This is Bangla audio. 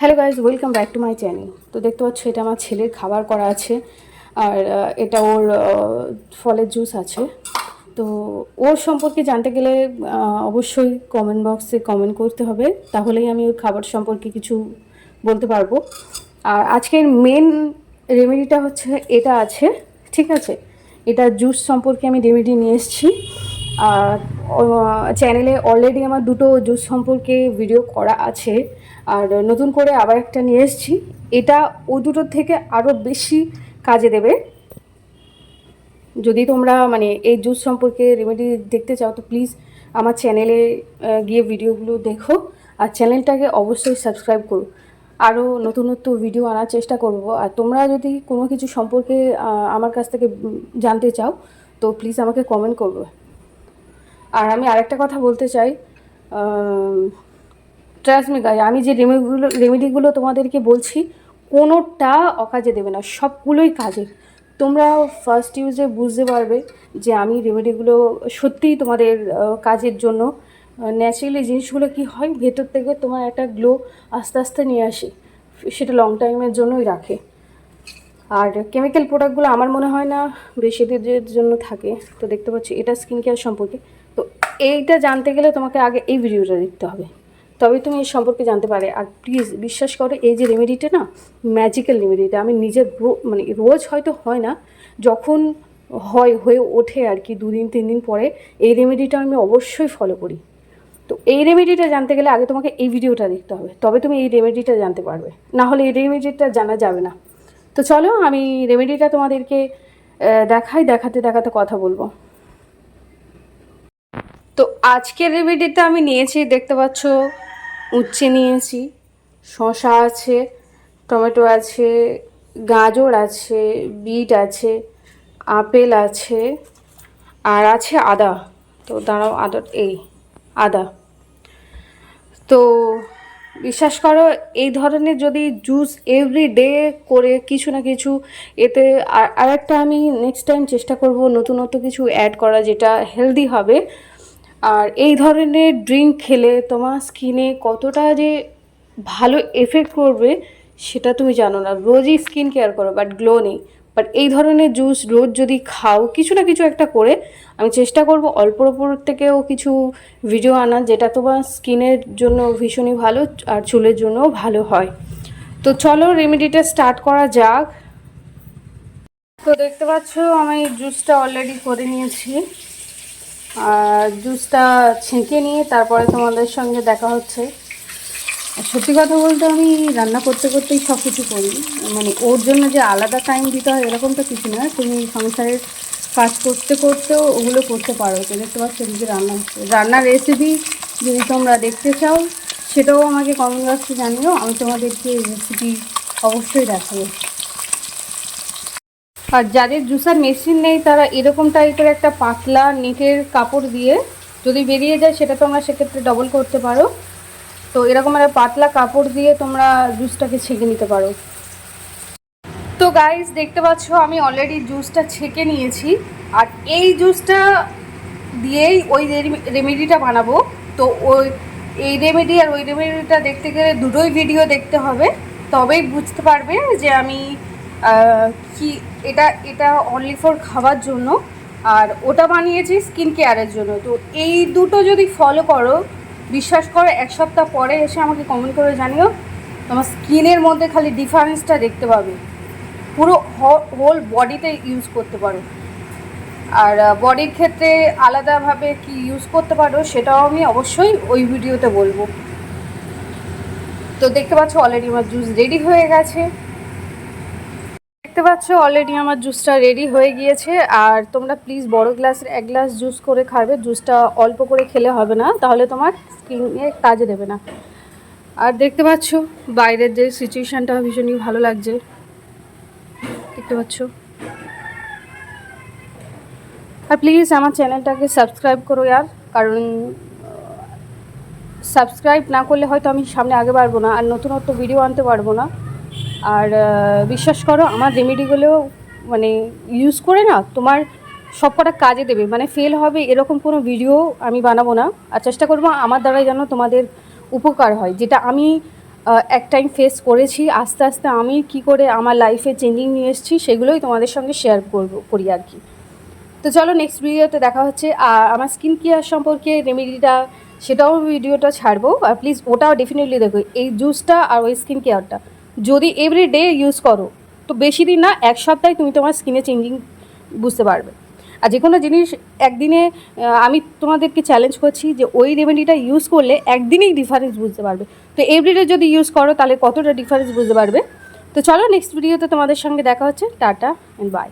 Hello guys, welcome back to my channel. তো দেখতে পাচ্ছ এটা আমার ছেলের খাবার করা আছে। আর এটা ওর ফলের জুস আছে। তো ওর সম্পর্কে জানতে গেলে অবশ্যই কমেন্ট বক্সে কমেন্ট করতে হবে, তাহলেই আমি ওর খাবার সম্পর্কে কিছু বলতে পারবো। আর আজকের মেন রেমেডিটা হচ্ছে এটা আছে, ঠিক আছে। এটা জুস সম্পর্কে আমি রেমেডি নিয়ে এসেছি। আর চ্যানেলে অলরেডি আমার দুটো জুস সম্পর্কে ভিডিও করা আছে, আর নতুন করে আবার একটা নিয়ে এসেছি। এটা ওই দুটোর থেকে আরও বেশি কাজে দেবে। যদি তোমরা এই জুস সম্পর্কে রেমেডি দেখতে চাও তো প্লিজ আমার চ্যানেলে গিয়ে ভিডিওগুলো দেখো, আর চ্যানেলটাকে অবশ্যই সাবস্ক্রাইব করো। আরও নতুন নতুন ভিডিও আনার চেষ্টা করব। আর তোমরা যদি কোনো কিছু সম্পর্কে আমার কাছ থেকে জানতে চাও তো প্লিজ আমাকে কমেন্ট করবে। আর আমি আরেকটা কথা বলতে চাই, ট্রাস্ট মি গাইস, আমি যে রেমেডিগুলো তোমাদেরকে বলছি কোনোটা অকাজে দেবে না, সবগুলোই কাজে। তোমরা ফার্স্ট ইউজে বুঝতে পারবে যে আমি রেমেডিগুলো সত্যিই তোমাদের কাজের জন্য। ন্যাচারালি জিনিসগুলো কি হয়, ভেতর থেকে তোমার একটা গ্লো আস্তে আস্তে নিয়ে আসে, সেটা লং টাইমের জন্যই রাখে। আর কেমিক্যাল প্রোডাক্টগুলো আমার মনে হয় না বেশি দিনের জন্য থাকে। তো দেখতে পাচ্ছি এটা স্কিন কেয়ার সম্পর্কে। তো এইটা জানতে গেলে তোমাকে আগে এই ভিডিওটা দেখতে হবে, তবেই তুমি এর সম্পর্কে জানতে পারে। আর প্লিজ বিশ্বাস করো, এই যে রেমেডিটা না, ম্যাজিক্যাল রেমেডিটা আমি নিজের রোজ হয়তো হয় না, যখন হয়ে ওঠে আর কি 2 দিন 3 দিন পরে এই রেমেডিটা আমি অবশ্যই ফলো করি। তো এই রেমেডিটা জানতে গেলে আগে তোমাকে এই ভিডিওটা দেখতে হবে, তবে তুমি এই রেমেডিটা জানতে পারবে, না হলে এই রেমেডিটা জানা যাবে না। তো চলো আমি রেমেডিটা তোমাদেরকে দেখাতে দেখাতে কথা বলবো। তো আজকের রেমেডিটা আমি নিয়েছি, দেখতে পাচ্ছ উচ্ছে নিয়েছি, শসা আছে, টমেটো আছে, গাজর আছে, বিট আছে, আপেল আছে, আর আছে আদা। তো দাঁড়াও, আদা। তো বিশ্বাস করো, এই ধরনের যদি জুস এভরি ডে করে কিছু না কিছু এতে, আর একটা আমি নেক্সট টাইম চেষ্টা করব নতুন কিছু অ্যাড করা যেটা হেলদি হবে। আর এই ধরনের ড্রিঙ্ক খেলে তোমার স্কিনে কতটা যে ভালো এফেক্ট করবে সেটা তুমি জানো না। রোজই স্কিন কেয়ার করো বাট গ্লো নেই, বাট এই ধরনের জুস রোজ যদি খাও কিছু না কিছু একটা করে, আমি চেষ্টা করব অল্পর ওপর থেকেও কিছু ভিডিও আনার যেটা তোমার স্কিনের জন্য ভীষণই ভালো আর চুলের জন্যও ভালো হয়। তো চলো রেমেডিটা স্টার্ট করা যাক। তো দেখতে পাচ্ছ আমি জুসটা অলরেডি করে নিয়েছি, আর জুসটা ছেঁকে নিয়ে তারপরে তোমাদের সঙ্গে দেখা হচ্ছে। সত্যি কথা বলতে আমি রান্না করতে করতেই সব কিছু করি, ওর জন্য যে আলাদা টাইম দিতে হয় এরকম তো কিছু না, তুমি সংসারের কাজ করতে করতেও ওগুলো করতে পারো। তো দেখতে পাচ্ছ এদিকে রান্না হচ্ছে, রান্নার রেসিপি যদি তোমরা দেখতে চাও সেটাও আমাকে কমেন্ট বক্সে জানিও, আমি তোমাদেরকে রেসিপি অবশ্যই দেখাবো। আর যাদের জুসার মেশিন নেই তারা এরকম টাইপের একটা পাতলা নেটের কাপড় দিয়ে, যদি বেরিয়ে যায় সেটা তোমরা সেক্ষেত্রে ডবল করতে পারো। তো এরকম একটা পাতলা কাপড় দিয়ে তোমরা জুসটাকে ছেঁকে নিতে পারো। তো গাইস দেখতে পাচ্ছ আমি অলরেডি জুসটা ছেঁকে নিয়েছি, আর এই জুসটা দিয়েই ওই রেমেডিটা বানাবো। তো এই রেমেডি আর ওই রেমেডিটা দেখতে গেলে দুটোই ভিডিও দেখতে হবে, তবেই বুঝতে পারবে যে আমি কি এটা এটা অনলি ফর খাওয়ার জন্য, আর ওটা বানিয়েছি স্কিন কেয়ারের জন্য। তো এই দুটো যদি ফলো করো, বিশ্বাস করো 1 সপ্তাহ পরে এসে আমাকে কমেন্ট করে জানিও, তোমার স্কিনের মধ্যে খালি ডিফারেন্সটা দেখতে পাবে, পুরো হোল বডিতে ইউজ করতে পারো। আর বডির ক্ষেত্রে আলাদাভাবে কি ইউজ করতে পারো সেটাও আমি অবশ্যই ওই ভিডিওতে বলবো। তো দেখতে পাচ্ছ অলরেডি আমার জুস রেডি হয়ে গেছে, দেখতে পাচ্ছ অলরেডি আমার জুসটা রেডি হয়ে গিয়েছে। আর তোমরা প্লিজ বড় গ্লাসের 1 গ্লাস জুস করে খাবে, জুসটা অল্প করে খেলে হবে না, তাহলে তোমার স্কিনে কাজে দেবে না। আর দেখতে পাচ্ছ বাইরের যে সিচুয়েশানটা ভীষণই ভালো লাগছে, দেখতে পাচ্ছ। আর প্লিজ আমার চ্যানেলটাকে সাবস্ক্রাইব করো ইয়ার, কারণ সাবস্ক্রাইব না করলে হয়তো আমি সামনে আগে পারবো না, আর নতুন ভিডিও আনতে পারবো না। আর বিশ্বাস করো আমার রেমেডিগুলো ইউজ করে না তোমার সব কটা কাজে দেবে, ফেল হবে এরকম কোনো ভিডিও আমি বানাবো না। আর চেষ্টা করবো আমার দ্বারাই যেন তোমাদের উপকার হয়, যেটা আমি এক টাইম ফেস করেছি, আস্তে আস্তে আমি কি করে আমার লাইফে চেঞ্জিং নিয়ে এসেছি সেগুলোই তোমাদের সঙ্গে শেয়ার করি আর কি। তো চলো নেক্সট ভিডিওতে দেখা হচ্ছে। আর আমার স্কিন কেয়ার সম্পর্কে রেমেডিটা সেটাও ভিডিওটা ছাড়বো, আর প্লিজ ওটাও ডেফিনেটলি দেখো। এই জুসটা আর ওই স্কিন কেয়ারটা যদি এভরি ডে ইউজ করো তো বেশি দিন না, এক সপ্তাহে তুমি তোমার স্কিনে চেঞ্জিং বুঝতে পারবে। আর যে কোনো জিনিস একদিনে, আমি তোমাদেরকে চ্যালেঞ্জ করছি যে ওই রেমেডিটা ইউজ করলে একদিনেই ডিফারেন্স বুঝতে পারবে। তো এভরিডে যদি ইউজ করো তাহলে কতটা ডিফারেন্স বুঝতে পারবে। তো চলো নেক্সট ভিডিওতে তোমাদের সঙ্গে দেখা হচ্ছে। Tata and by.